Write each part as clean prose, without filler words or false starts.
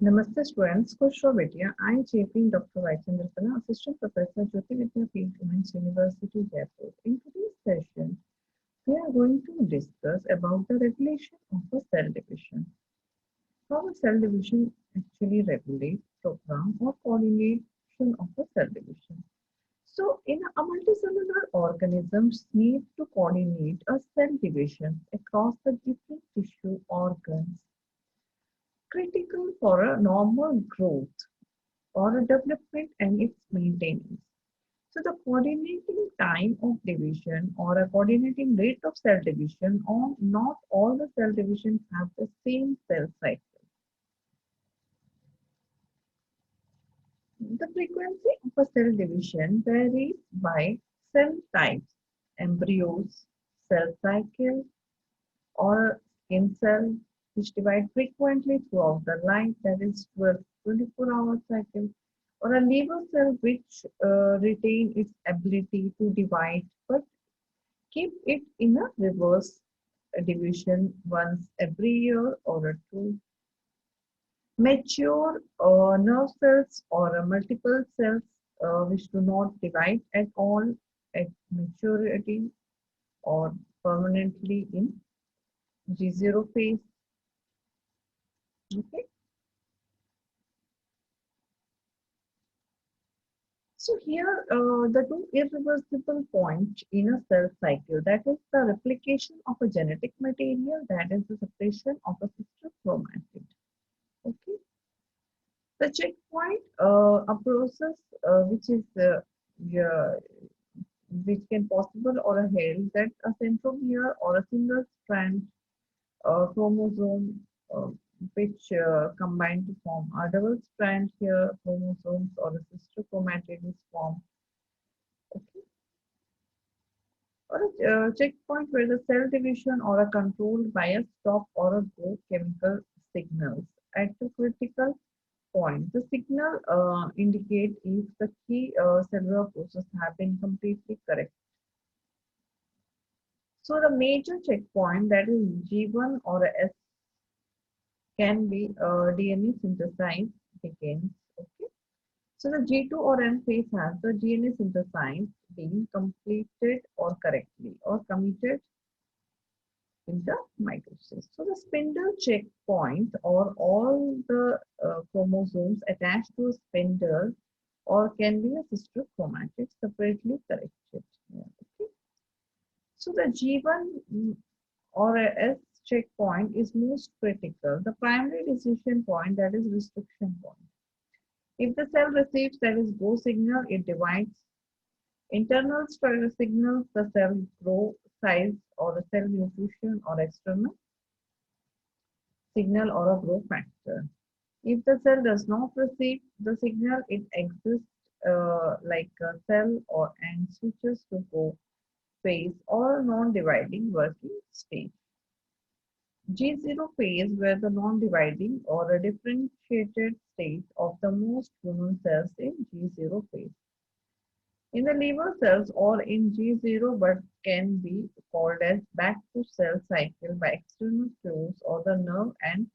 Namaste students, Vidya. I am JP Dr. Chandrakala, Assistant Professor, Jyoti Vidyapeeth, Women's University, Jaipur. In today's session, we are going to discuss about the regulation of a cell division. How a cell division actually regulates, program, or coordination of a cell division. So, in a multicellular organisms need to coordinate a cell division across the different tissue organs critical for a normal growth or a development and its maintenance. So the coordinating time of division or a coordinating rate of cell division, or not all the cell divisions have the same cell cycle. The frequency of a cell division varies by cell types, embryos, cell cycle, or skin cell, which divide frequently throughout the life, that is 24-hour cycle, or a liver cell which retain its ability to divide but keep it in a reverse division once every year or two. Mature nerve cells or multiple cells which do not divide at all at maturity or permanently in G0 phase. Okay. So here, the two irreversible points in a cell cycle, that is the replication of a genetic material, that is the separation of a sister chromatid. Okay. The checkpoint, a process which is yeah, which can possible or held that a centromere or a single strand chromosome uh, which combine to form a double strand here chromosomes or a sister chromatid is formed. Okay. Or a checkpoint where the cell division or a controlled by a stop or a go chemical signals at the critical point. The signal indicate if the key cellular process have been completely correct. So the major checkpoint, that is G1 or S, can be DNA synthesis begins. Okay. So the G2 or N phase has the DNA synthesis being completed or correctly or committed in the mitosis. So the spindle checkpoint or all the chromosomes attached to a spindle or can be a sister chromatid separately corrected. Yeah, okay. So the G1 or a S checkpoint is most critical. The primary decision point, that is restriction point. If the cell receives, that is go signal, it divides. Internal signals, the cell grow size or a cell nutrition or external signal or a growth factor. If the cell does not receive the signal, it exists like a cell or and switches to go phase or non-dividing working stage. G0 phase, where the non-dividing or a differentiated state of the most human cells in G0 phase. In the liver cells or in G0 but can be called as back to cell cycle by external cues or the nerve and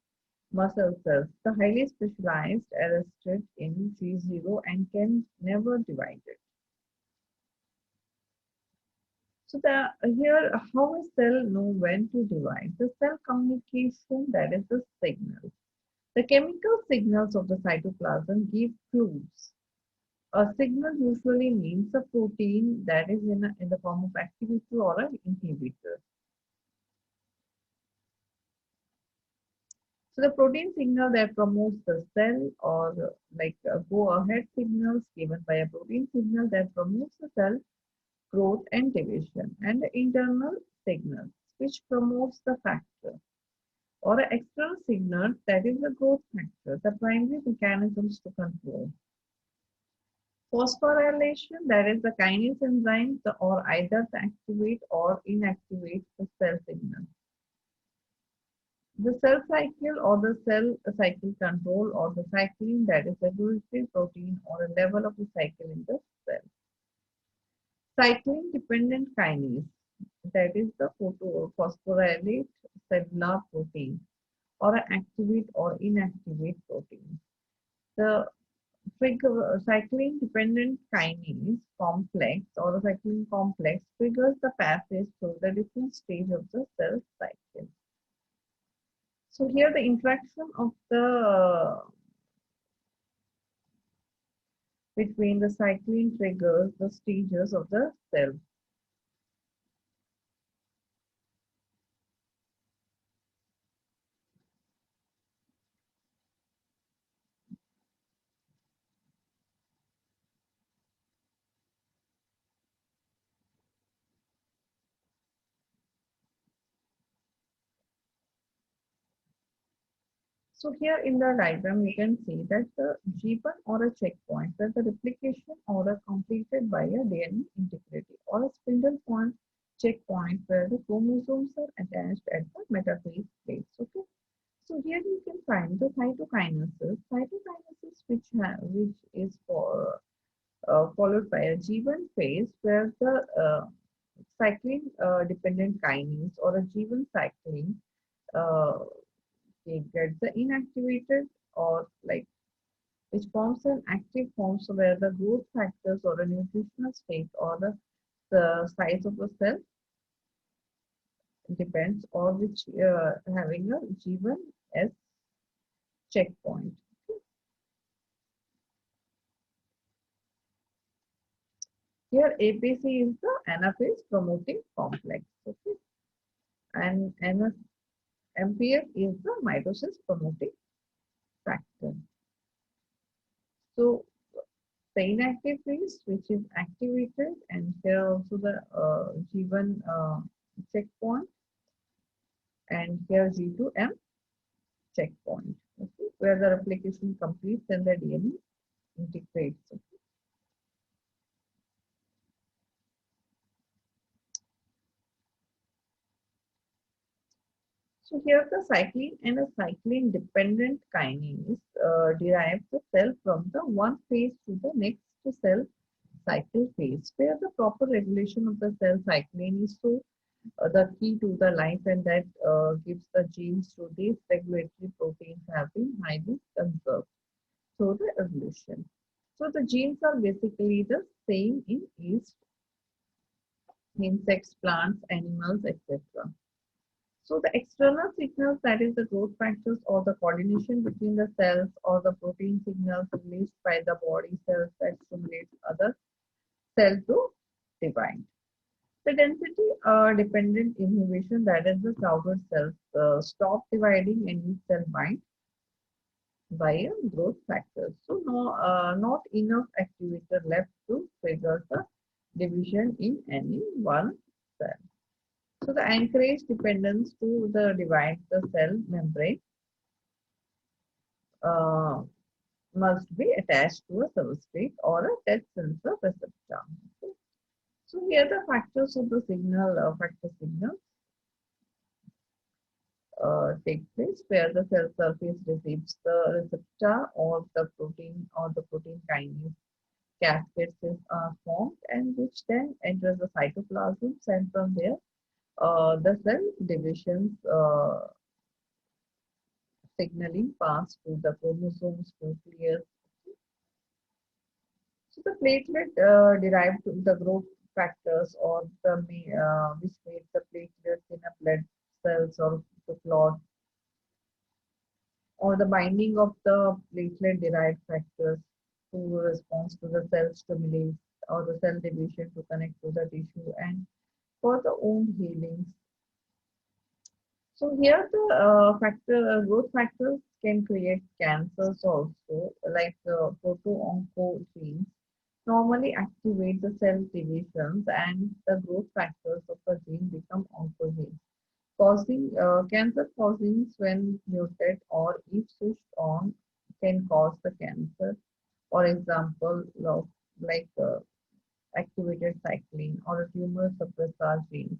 muscle cells. The highly specialized arrested in G0 and can never divide it. So here how a cell know when to divide? The cell communication, that is the signal. The chemical signals of the cytoplasm give clues. A signal usually means a protein that is in the form of activator or an inhibitor. So the protein signal that promotes the cell or like go ahead signals given by a protein signal that promotes the cell growth and division, and the internal signals which promotes the factor or an external signal, that is the growth factor, the primary mechanisms to control. Phosphorylation, that is the kinase enzyme or either to activate or inactivate the cell signal. The cell cycle or the cell cycle control or the cycling, that is regulatory protein or a level of the cycle in the cell. Cycling dependent kinase, that is the phosphorylate cellular protein or activate or inactivate protein. the cyclin dependent kinase complex or the cyclin complex triggers the passage through the different stage of the cell cycle. So here the interaction of the between the cyclin triggers the stages of the cell. So here in the diagram, you can see that the G1 or a checkpoint where the replication order completed by a DNA integrity or a spindle point checkpoint where the chromosomes are attached at the metaphase place. Okay. So here you can find the cytokinases which is followed by a G1 phase where the cyclin dependent kinase or a G1 cyclin uh, it gets the inactivated or like which forms an active form so where the growth factors or a nutritional state or the size of the cell depends or which having a G1S checkpoint. Here APC is the anaphase promoting complex. Okay. And MPF is the mitosis promoting factor. So the inactive phase which is activated and here also the G1 checkpoint and here G2M checkpoint, okay, where the replication completes and the DNA integrates. Okay. So here the cyclin and a cyclin dependent kinase derive the cell from the one phase to the next cell cycle phase, where the proper regulation of the cell cycling is so the key to the life and that gives the genes to these regulatory proteins have been highly conserved through the evolution. So the genes are basically the same in yeast, insects, plants, animals, etc. So the external signals, that is the growth factors or the coordination between the cells or the protein signals released by the body cells that stimulates other cell to divide. The density dependent inhibition, that is the crowded cells stop dividing and each cell bind by a growth factor. So not enough activator left to trigger the division in any one cell. So the anchorage dependence to the divide the cell membrane uh, must be attached to a substrate or a touch sensor receptor. Okay. So here the factors of the signal, factor signal take place where the cell surface receives the receptor or the protein kinase cascades is formed and which then enters the cytoplasm and from there the cell divisions signaling pass to the chromosomes, nucleus. So the platelet derived the growth factors or which make the platelets in a blood cells or the clot or the binding of the platelet derived factors to respond to the cell stimulus or the cell division to connect to the tissue and for the wound healings. So here the growth factors can create cancers also, like proto-oncogenes normally activate the cell divisions and the growth factors of the gene become oncogenes, causing cancer causing when muted or if switched on can cause the cancer. For example, like activated cyclin or a tumor suppressor genes.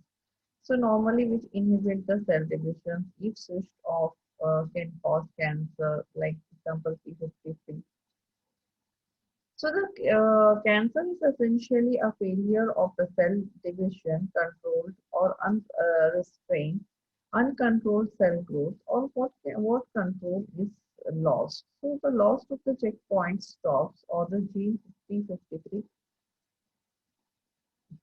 So normally which inhibit the cell divisions if switched off can cause cancer, like example P53. So the cancer is essentially a failure of the cell division controlled or unrestrained, uncontrolled cell growth or what control is lost. So the loss of the checkpoint stops or the gene 5053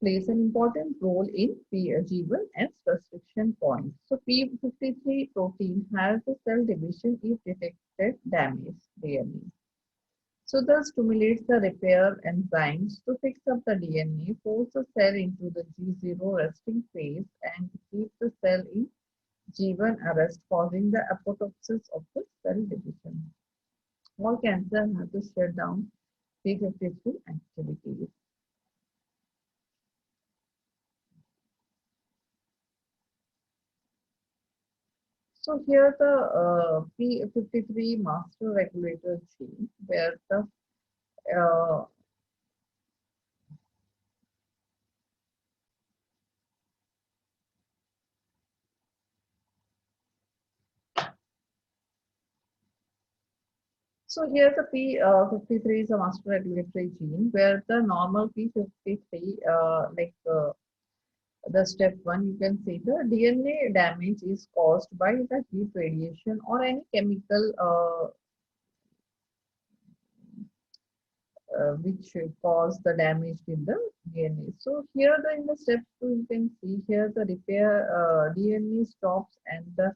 plays an important role in G1 as restriction point. So P53 protein has the cell division if detected damage DNA. So this stimulates the repair enzymes to fix up the DNA, force the cell into the G0 resting phase and keep the cell in G1 arrest, causing the apoptosis of the cell division. All cancer have to shut down P53 activities. So here the P53 master regulator gene, where the uh, so here the P53 is a master regulatory gene, where the normal P53 the step one, you can see the DNA damage is caused by the heat radiation or any chemical which cause the damage in the DNA. So here in the step 2 you can see here the repair DNA stops and the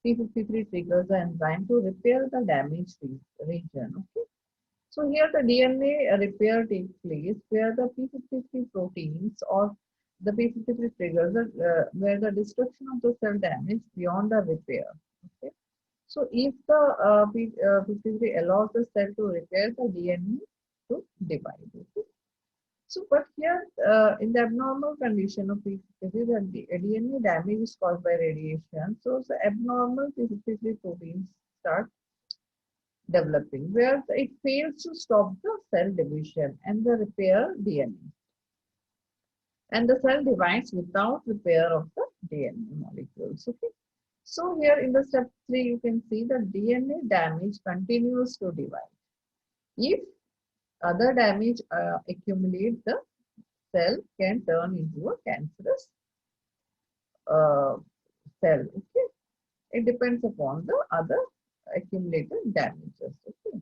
P53 triggers the enzyme to repair the damaged region. Okay. So here the DNA repair takes place where the P53 proteins or the P53 triggers where the destruction of the cell damage beyond the repair. Okay. So if the P53 allows the cell to repair the DNA to divide. Okay. So, but here in the abnormal condition of P53, the DNA damage is caused by radiation. So, the abnormal P53 proteins start developing where it fails to stop the cell division and the repair DNA. And the cell divides without repair of the DNA molecules. Okay. So here in the step 3, you can see the DNA damage continues to divide. If other damage accumulate, the cell can turn into a cancerous uh, cell. Okay. It depends upon the other accumulated damages. Okay.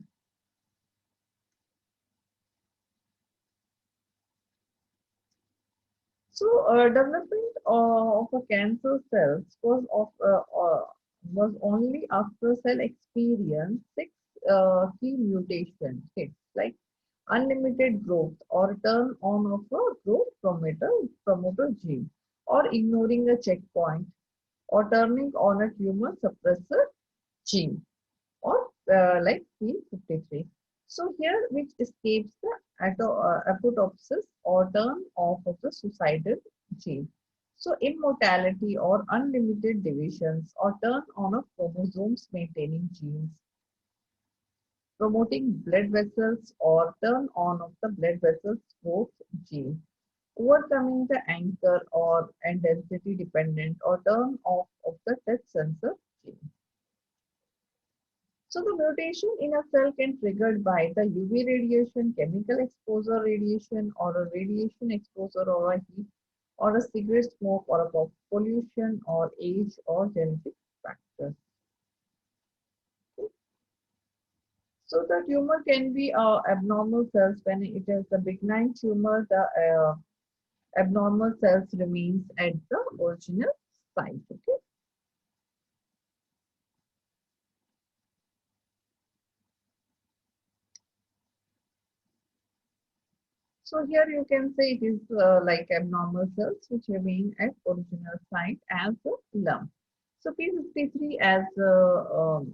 So, development of a cancer cells was only after cell experience six key mutation hits like unlimited growth or turn on of a growth promoter gene or ignoring a checkpoint or turning on a tumor suppressor gene or like P53. So here which escapes the apoptosis or turn off of the suicidal gene. So immortality or unlimited divisions or turn on of chromosomes maintaining genes, promoting blood vessels or turn on of the blood vessels growth gene, overcoming the anchor or and density dependent or turn off of the touch sensor gene. So the mutation in a cell can be triggered by the UV radiation, chemical exposure radiation, or a radiation exposure or a heat, or a cigarette smoke, or a pollution, or age, or genetic factors. So the tumor can be abnormal cells when it is a benign tumor. The abnormal cells remains at the original site. Okay. So here you can say it is like abnormal cells which remain at original site as a lump. So P53 as the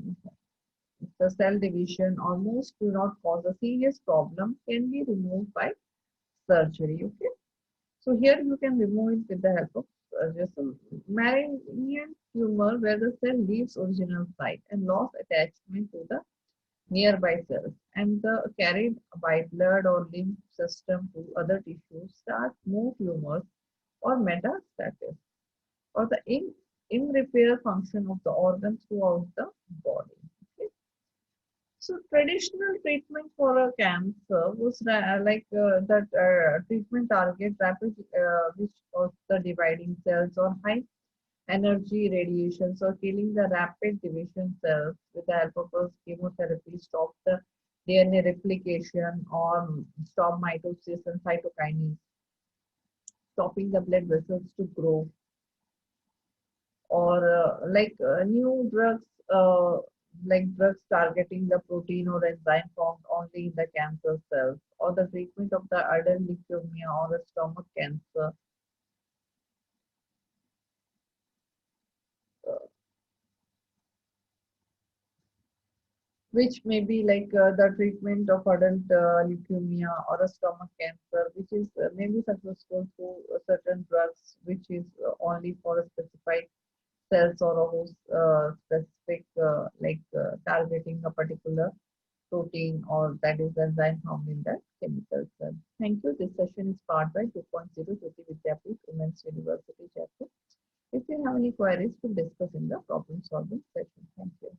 cell division almost do not cause a serious problem can be removed by surgery. Okay. So here you can remove it with the help of just a malignant tumor where the cell leaves original site and lost attachment to the nearby cells and the carried by blood or lymph system to other tissues start more tumors or metastasis or the in repair function of the organs throughout the body. Okay. So traditional treatment for a cancer was that treatment target rapid which was the dividing cells or high energy radiation, so killing the rapid division cells with the help of a chemotherapy, stop the DNA replication or stop mitosis and cytokinase, stopping the blood vessels to grow, or new drugs, like drugs targeting the protein or enzyme found only in the cancer cells, or the treatment of the adult leukemia or the stomach cancer, uh, which may be the treatment of adult leukemia or a stomach cancer, which is maybe successful through certain drugs, which is only for a specified cells or a host specific targeting a particular protein or that is the enzyme found in that chemical cell. Thank you. This session is powered by 2.0 Jyoti Vidyapeeth, Women's University, Jaipur. If you have any queries, we'll discuss in the problem solving session. Thank you.